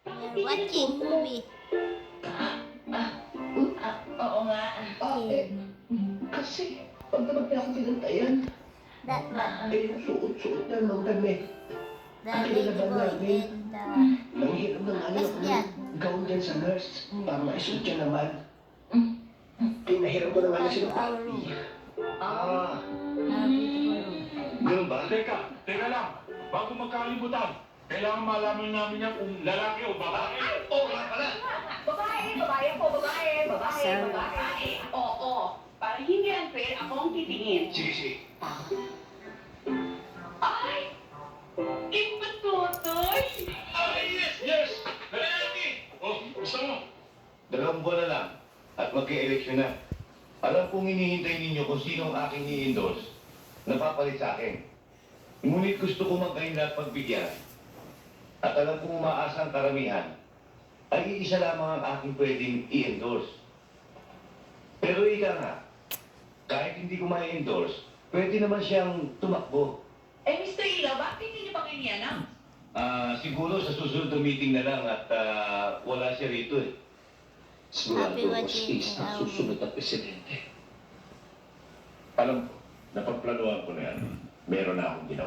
We're watching movie. Oo nga. Kasi, pag naman kaya akong pinantayan, That one. suot-suot na naman kami. The lady boy and Ang hirap ng lesbian. gown dyan sa nurse, para maisuot siya naman. Pinahiram ko na nga na Come to sila. our room. Ah, Our beautiful room. ganun ba? Teka lang. Bago magkalimutan, kailangan malaman namin yan kung lalaki o babae. Oo nga pala. Babae po, babae. Oo. Para hindi unfair, ako ang titingin. Sige, sige. Ay! Kim Patutoy! Ay, yes! Lalaki! Oh, gusto mo? 2 buwan na lang at magka-eleksyon na. Alam kong hinihintay ninyo kung sino ang aking i-endorse na papalit sa akin. Ngunit gusto ko magkahinat pagbigyan. At alam kong umaasa ang karamihan ay iisa lamang ang aking pwedeng i-endorse. Pero ika nga, kahit hindi ko ma-endorse, pwede naman siyang tumakbo. Mr. Ilaw, bakit hindi niyo pa ganyan? Siguro sa susunod na meeting na lang at wala siya rito eh. Sigurado Happy ko watching si ang our susunod na presidente. Alam ko, napagplanuhan ko na yan. Meron na akong ginawa.